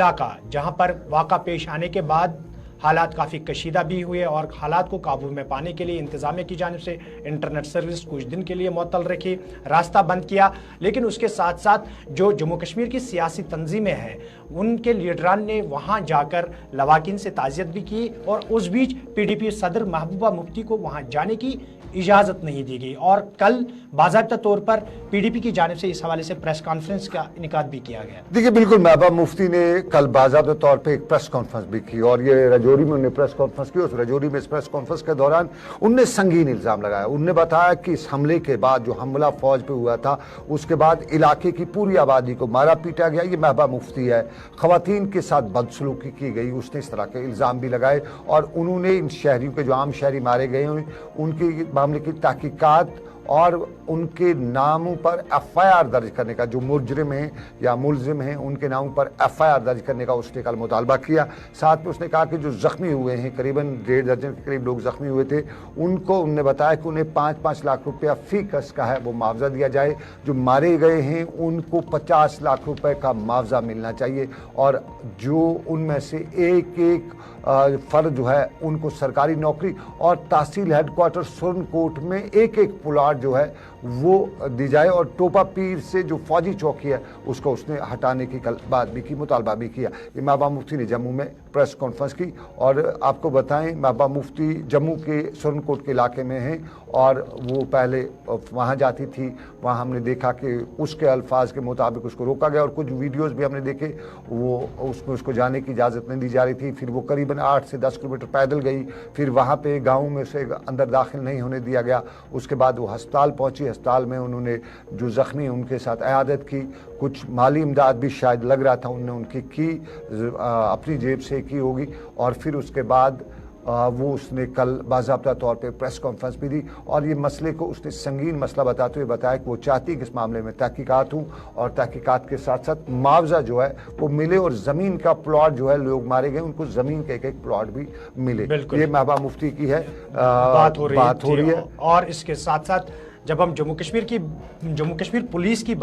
इलाका जहां पर वाक़ा पेश आने के बाद हालात काफ़ी कशीदा भी हुए और हालात को काबू में पाने के लिए इंतज़ामिया की जानिब से इंटरनेट सर्विस कुछ दिन के लिए मुअत्तल रखी, रास्ता बंद किया। लेकिन उसके साथ साथ जो जम्मू कश्मीर की सियासी तंजीमें हैं उनके लीडरान ने वहाँ जाकर लवाकिन से ताज़ियत भी की और उस बीच PDP सदर महबूबा मुफ्ती को वहाँ जाने की इजाज़त नहीं दी गई और कल बाज़ाब्ता तौर पर PDP की जानिब से इस हवाले से प्रेस कॉन्फ्रेंस का इनेकाद भी किया गया। देखिए, बिल्कुल महबूबा मुफ्ती ने कल बाज़ाब्ता तौर पे एक प्रेस कॉन्फ्रेंस भी की और ये रजौरी में उन्होंने प्रेस कॉन्फ्रेंस की। उस रजौरी में इस प्रेस कॉन्फ्रेंस के दौरान उनने संगीन इल्ज़ाम लगाया। उनने बताया कि इस हमले के बाद जो हमला फौज पे हुआ था उसके बाद इलाके की पूरी आबादी को मारा पीटा गया। ये महबूबा मुफ्ती है, ख़वातीन के साथ बदसलूकी की गई, उसने इस तरह के इल्ज़ाम भी लगाए और उन्होंने इन शहरियों के जो आम शहरी मारे गए हैं उनके मामले की तहकीकात और उनके नामों पर FIR दर्ज करने का, जो मुजरिम हैं या मुलजिम हैं उनके नामों पर FIR दर्ज करने का उसने कल मुतालबा किया। साथ में उसने कहा कि जो ज़ख्मी हुए हैं, करीबन 1.5 दर्जन के करीब लोग ज़ख्मी हुए थे, उनको उनने बताया कि उन्हें 5-5 लाख रुपया फी कस का है वो मुआवजा दिया जाए। जो मारे गए हैं उनको 50 लाख रुपए का मुआवजा मिलना चाहिए और जो उनमें से एक फ़र्द जो है उनको सरकारी नौकरी और तहसील हेडक्वार्टर सुरनकोट में एक प्लाट जो है वो दी जाए और टोपा पीर से जो फौजी चौकी है उसको उसने हटाने की कल बात भी की, मुतालबा भी किया। ये महबूबा मुफ्ती ने जम्मू में प्रेस कॉन्फ्रेंस की और आपको बताएं महबूबा मुफ्ती जम्मू के सुरनकोट के इलाके में हैं और वो पहले वहाँ जाती थी। वहाँ हमने देखा कि उसके अल्फाज के मुताबिक उसको रोका गया और कुछ वीडियोज़ भी हमने देखे, वो उसमें उसको जाने की इजाज़त नहीं दी जा रही थी। फिर वो करीबन 8 से 10 किलोमीटर पैदल गई, फिर वहाँ पे गाँव में से अंदर दाखिल नहीं होने दिया गया। उसके बाद वो अस्पताल पहुँची, अस्पताल में उन्होंने जो ज़ख्मी उनके साथ इयादत की, कुछ माली इमदाद भी शायद लग रहा था उन्होंने उनकी की, अपनी जेब से की होगी और फिर उसके बाद वो उसने कल बाज़ाब्ता तौर पे प्रेस कॉन्फ्रेंस भी दी और ये मसले को उसने संगीन मसला बताते हुए बताया कि वो चाहती है कि इस मामले में तहकीकात हूँ और तहकीकात के साथ साथ मुआवजा जो है वो मिले और ज़मीन का प्लॉट जो है, लोग मारे गए उनको ज़मीन के एक प्लॉट भी मिले। ये महबूबा मुफ्ती की है बात हो रही है और इसके साथ साथ जब हम जम्मू कश्मीर पुलिस की